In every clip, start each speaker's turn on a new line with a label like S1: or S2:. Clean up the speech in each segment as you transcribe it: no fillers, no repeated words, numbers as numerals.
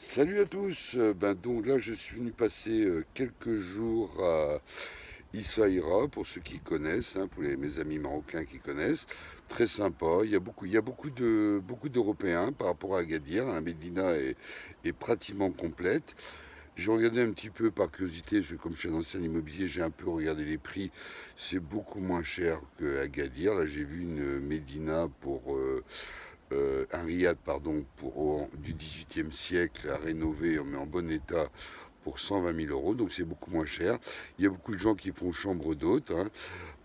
S1: Salut à tous. Donc là, je suis venu passer quelques jours à Essaïra, pour ceux qui connaissent, hein, pour mes amis marocains qui connaissent. Très sympa. Il y a beaucoup d'Européens par rapport à Agadir. La Médina est pratiquement complète. J'ai regardé un petit peu par curiosité, parce que comme je suis un ancien immobilier, j'ai un peu regardé les prix. C'est beaucoup moins cher qu'Agadir. Là, j'ai vu une Médina pour un riad, pardon, du XVIIIe siècle à rénover, mais en bon état, pour 120 000 euros, donc c'est beaucoup moins cher. Il y a beaucoup de gens qui font chambre d'hôte, hein.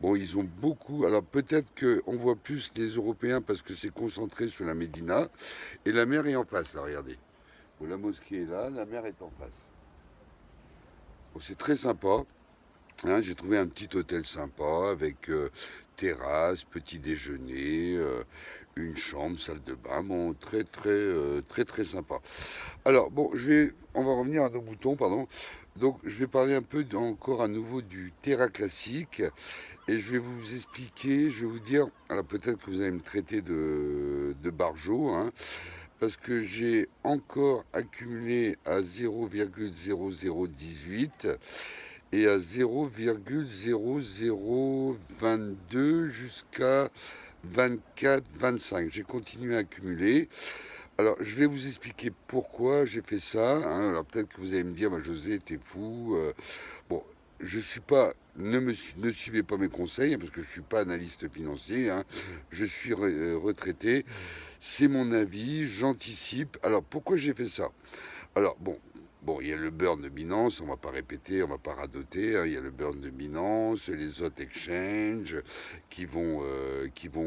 S1: Bon, ils ont beaucoup. Alors peut-être qu'on voit plus les Européens parce que c'est concentré sur la Médina, et la mer est en face, là, regardez. Bon, la mosquée est là, la mer est en face. Bon, c'est très sympa. Hein, j'ai trouvé un petit hôtel sympa avec terrasse, petit déjeuner, une chambre, salle de bain. Bon, très sympa. Alors bon, on va revenir à nos boutons, pardon. Donc je vais parler un peu encore à nouveau du Terra classique et je vais vous expliquer, je vais vous dire, alors peut-être que vous allez me traiter de barjot, hein, parce que j'ai encore accumulé à 0,0018 et à 0,0022 jusqu'à 24, 25. J'ai continué à accumuler. Alors, je vais vous expliquer pourquoi j'ai fait ça, hein. Alors, peut-être que vous allez me dire, bah, José, t'es fou. Bon, je suis pas. Ne suivez pas mes conseils, hein, parce que je suis pas analyste financier, hein. Je suis retraité. C'est mon avis, j'anticipe. Alors, pourquoi j'ai fait ça? Alors, bon, il y a le burn de Binance, on va pas répéter, on va pas radoter, hein. Il y a le burn de Binance, les autres exchanges qui vont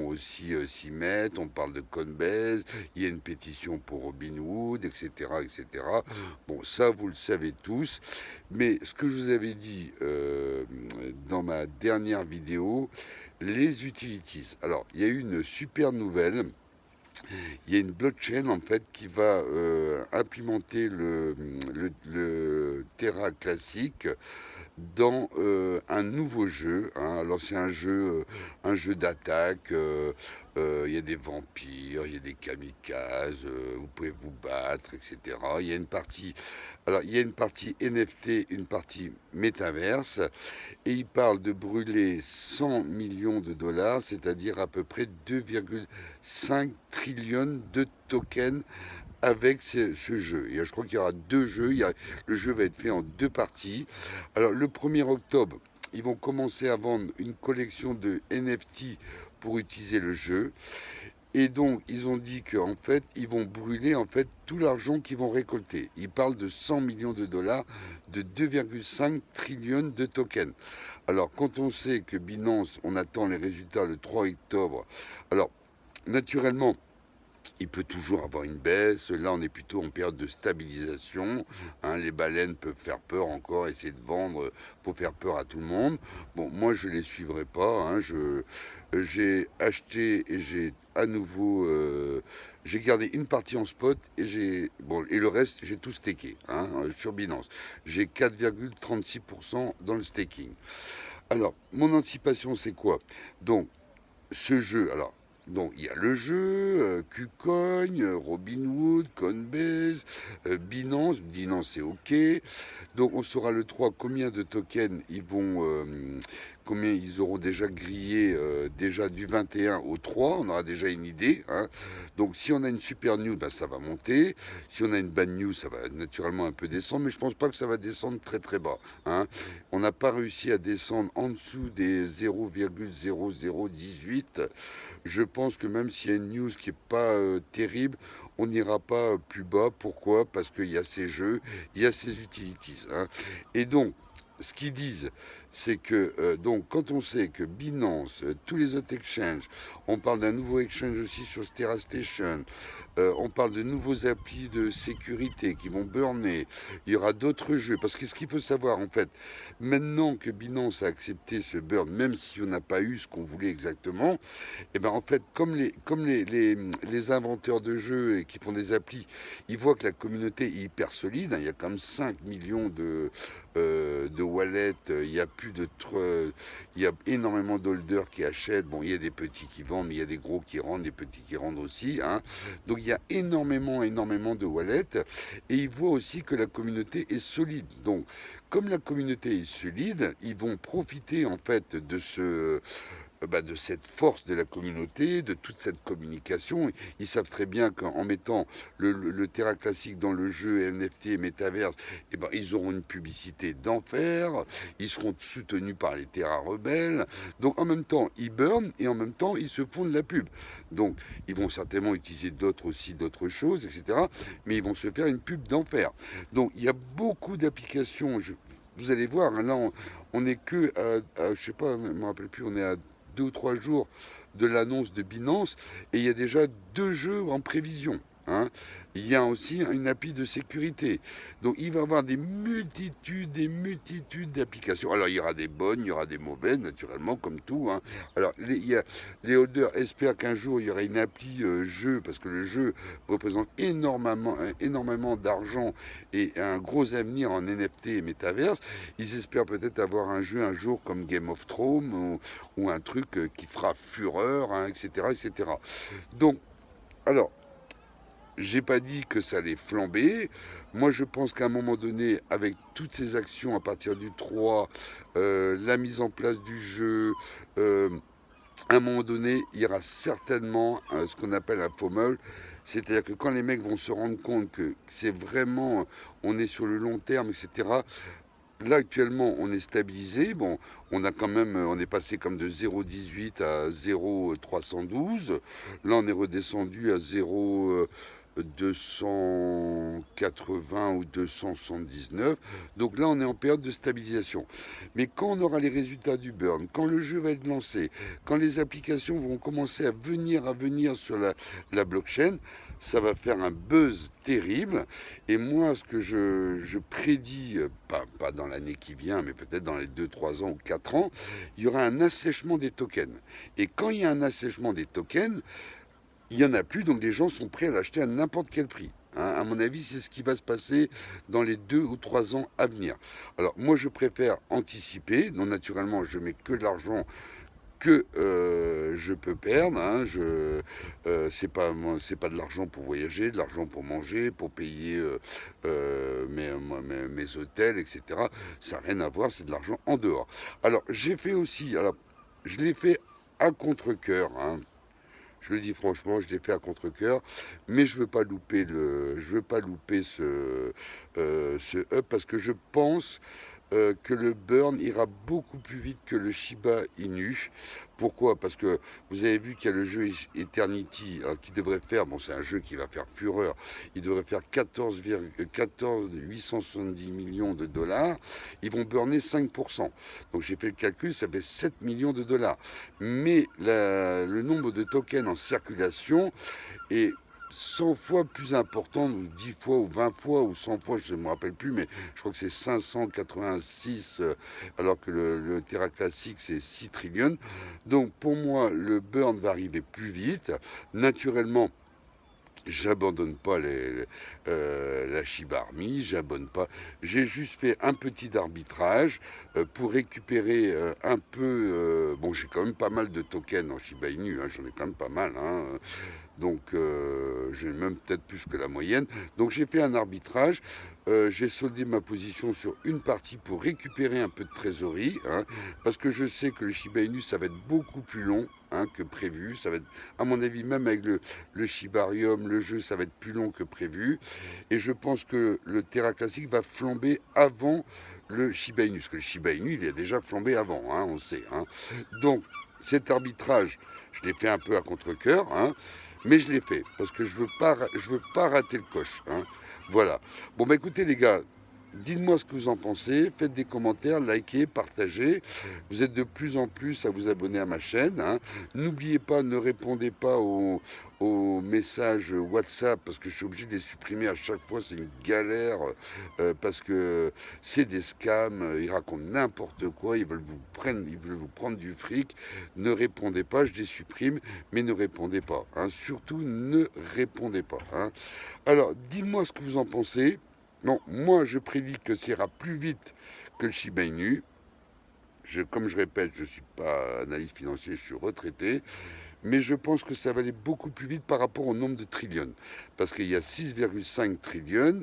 S1: aussi s'y mettre. On parle de Coinbase, il y a une pétition pour Robinhood, etc., etc. Bon, ça, vous le savez tous. Mais ce que je vous avais dit dans ma dernière vidéo, les utilities. Alors, il y a eu une super nouvelle. Il y a une blockchain en fait qui va implémenter le Terra classique dans un nouveau jeu, hein. Alors c'est un jeu d'attaque. Il y a des vampires, il y a des kamikazes, vous pouvez vous battre, etc. Il y a une partie NFT, une partie métaverse, et il parle de brûler 100 millions de dollars, c'est-à-dire à peu près 2,5 trillions de tokens avec ce jeu. Et je crois qu'il y aura deux jeux. Le jeu va être fait en deux parties. Alors, le 1er octobre, ils vont commencer à vendre une collection de NFT pour utiliser le jeu. Et donc, ils ont dit qu'en fait, ils vont brûler en fait tout l'argent qu'ils vont récolter. Ils parlent de 100 millions de dollars, de 2,5 trillions de tokens. Alors, quand on sait que Binance, on attend les résultats le 3 octobre, alors, naturellement, il peut toujours avoir une baisse. Là, on est plutôt en période de stabilisation, hein. Les baleines peuvent faire peur encore, essayer de vendre pour faire peur à tout le monde. Bon, moi, je les suivrai pas, hein. J'ai acheté et j'ai à nouveau, j'ai gardé une partie en spot et le reste, j'ai tout staké, hein, sur Binance. J'ai 4,36% dans le staking. Alors, mon anticipation, c'est quoi? Donc, ce jeu, alors, donc il y a le jeu, KuCoin, Robinhood, Coinbase, Binance c'est OK. Donc on saura le 3 combien de tokens combien ils auront déjà grillé déjà du 21 au 3, on aura déjà une idée, hein. Donc si on a une super news, ben, ça va monter. Si on a une bad news, ça va naturellement un peu descendre, mais je pense pas que ça va descendre très très bas, hein. On n'a pas réussi à descendre en dessous des 0,0018. Je pense que même s'il y a une news qui n'est pas terrible, on n'ira pas plus bas. Pourquoi? Parce qu'il y a ces jeux, il y a ces utilities, hein. Et donc, ce qu'ils disent, c'est que donc quand on sait que Binance, tous les autres exchanges, on parle d'un nouveau exchange aussi sur Terra Station, on parle de nouveaux applis de sécurité qui vont burner, il y aura d'autres jeux, parce que ce qu'il faut savoir en fait, maintenant que Binance a accepté ce burn, même si on n'a pas eu ce qu'on voulait exactement, et ben en fait, les inventeurs de jeux et qui font des applis, ils voient que la communauté est hyper solide, hein. Il y a quand même 5 millions de wallets, il y a il y a énormément d'holders qui achètent. Bon, il y a des petits qui vendent, mais il y a des gros qui rendent, des petits qui rendent aussi, hein. Donc il y a énormément de wallets, et ils voient aussi que la communauté est solide. Donc, comme la communauté est solide, ils vont profiter en fait de cette force de la communauté, de toute cette communication. Ils savent très bien qu'en mettant le Terra classique dans le jeu NFT et Metaverse, ils auront une publicité d'enfer, ils seront soutenus par les Terra rebelles. Donc en même temps, ils burn et en même temps, ils se font de la pub. Donc ils vont certainement utiliser d'autres choses, etc. Mais ils vont se faire une pub d'enfer. Donc il y a beaucoup d'applications. Vous allez voir, hein, là, on est que je sais pas, je me rappelle plus, on est à 2 ou 3 jours de l'annonce de Binance, et il y a déjà 2 jeux en prévision, hein. Il y a aussi une appli de sécurité. Donc il va y avoir des multitudes d'applications. Alors il y aura des bonnes, il y aura des mauvaises, naturellement, comme tout, hein. Alors les holders espèrent qu'un jour il y aura une appli jeu, parce que le jeu représente énormément d'argent et un gros avenir en NFT et métaverse. Ils espèrent peut-être avoir un jeu un jour comme Game of Thrones, ou un truc qui fera fureur, hein, etc. Donc, alors, j'ai pas dit que ça allait flamber. Moi, je pense qu'à un moment donné, avec toutes ces actions à partir du 3, la mise en place du jeu, à un moment donné, il y aura certainement ce qu'on appelle un FOMO. C'est-à-dire que quand les mecs vont se rendre compte que c'est vraiment, on est sur le long terme, etc. Là, actuellement, on est stabilisé. Bon, on est passé comme de 0,18 à 0,312. Là, on est redescendu à 0,280 ou 279. Donc là, on est en période de stabilisation. Mais quand on aura les résultats du burn, quand le jeu va être lancé, quand les applications vont commencer à venir sur la blockchain, ça va faire un buzz terrible. Et moi, ce que je prédis, pas dans l'année qui vient, mais peut-être dans les 2, 3 ans ou 4 ans, il y aura un assèchement des tokens. Et quand il y a un assèchement des tokens, il n'y en a plus, donc les gens sont prêts à l'acheter à n'importe quel prix, hein. À mon avis, c'est ce qui va se passer dans les 2 ou 3 ans à venir. Alors moi, je préfère anticiper. Donc naturellement, je mets que de l'argent que je peux perdre, hein. C'est pas de l'argent pour voyager, de l'argent pour manger, pour payer mes hôtels, etc. Ça n'a rien à voir, c'est de l'argent en dehors. Alors j'ai fait aussi, alors je l'ai fait à contre-cœur, hein. Je le dis franchement, je l'ai fait à contre-cœur, mais je veux pas louper ce up, parce que je pense que le burn ira beaucoup plus vite que le Shiba Inu. Pourquoi? Parce que vous avez vu qu'il y a le jeu Eternity, qui devrait faire, bon, c'est un jeu qui va faire fureur, il devrait faire 870 millions de dollars. Ils vont burner 5%. Donc j'ai fait le calcul, ça fait 7 millions de dollars. Mais le nombre de tokens en circulation est 100 fois plus important, ou 10 fois, ou 20 fois, ou 100 fois, je ne me rappelle plus, mais je crois que c'est 586, alors que le Terra classique, c'est 6 trillions. Donc pour moi, le burn va arriver plus vite. Naturellement, j'abandonne pas la Shiba Army, j'abonne pas. J'ai juste fait un petit arbitrage pour récupérer un peu. Bon, j'ai quand même pas mal de tokens en Shiba Inu, hein, j'en ai quand même pas mal, hein. Donc j'ai même peut-être plus que la moyenne. Donc j'ai fait un arbitrage, j'ai soldé ma position sur une partie pour récupérer un peu de trésorerie, hein, parce que je sais que le Shiba Inu, ça va être beaucoup plus long, hein, que prévu. Ça va être, à mon avis, même avec le Shibarium, le jeu, ça va être plus long que prévu. Et je pense que le Terra classique va flamber avant le Shiba Inu, parce que le Shiba Inu, il a déjà flambé avant, hein, on sait, hein. Donc cet arbitrage, je l'ai fait un peu à contre-cœur, hein, mais je l'ai fait parce que je veux pas rater le coche, hein. Voilà. Bon, bah écoutez les gars, dites-moi ce que vous en pensez, faites des commentaires, likez, partagez. Vous êtes de plus en plus à vous abonner à ma chaîne, hein. N'oubliez pas, ne répondez pas aux messages WhatsApp, parce que je suis obligé de les supprimer à chaque fois, c'est une galère, parce que c'est des scams, ils racontent n'importe quoi, ils veulent vous prendre du fric. Ne répondez pas, je les supprime, mais ne répondez pas, hein. Surtout ne répondez pas, hein. Alors, dites-moi ce que vous en pensez. Non, moi je prédis que ça ira plus vite que le Shiba Inu. Comme je répète, je ne suis pas analyste financier, je suis retraité, mais je pense que ça va aller beaucoup plus vite par rapport au nombre de trillions. Parce qu'il y a 6,5 trillions,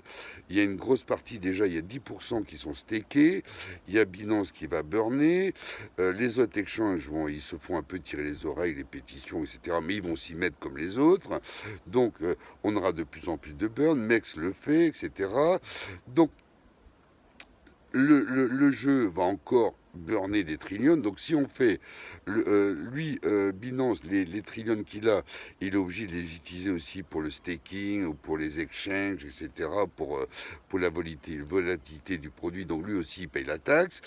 S1: il y a une grosse partie déjà, il y a 10% qui sont stakés, il y a Binance qui va burner, les autres exchanges, ils se font un peu tirer les oreilles, les pétitions, etc. Mais ils vont s'y mettre comme les autres. Donc on aura de plus en plus de burn, Mex le fait, etc. Donc le jeu va encore burner des trillions. Donc si on fait, Binance, les trillions qu'il a, il est obligé de les utiliser aussi pour le staking ou pour les exchanges, etc., pour la volatilité du produit. Donc lui aussi, il paye la taxe.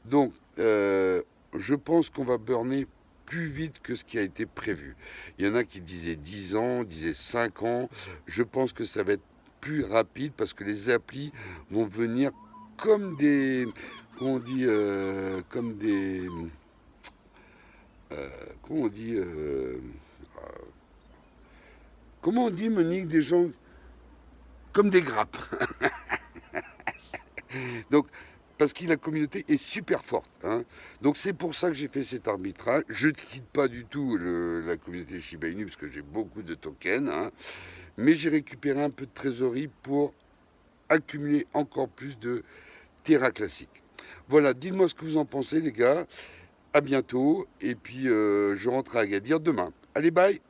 S1: Donc je pense qu'on va burner plus vite que ce qui a été prévu. Il y en a qui disaient 10 ans, disaient 5 ans. Je pense que ça va être plus rapide parce que les applis vont venir comme des, comment on dit, comme des, comment on dit, comment on dit, Monique, des gens comme des grappes. Donc, parce que la communauté est super forte, hein. Donc c'est pour ça que j'ai fait cet arbitrage. Je ne quitte pas du tout la communauté Shiba Inu parce que j'ai beaucoup de tokens, hein. Mais j'ai récupéré un peu de trésorerie pour accumuler encore plus de Terra classique. Voilà, dites-moi ce que vous en pensez les gars. À bientôt. Et puis je rentre à Agadir demain. Allez, bye!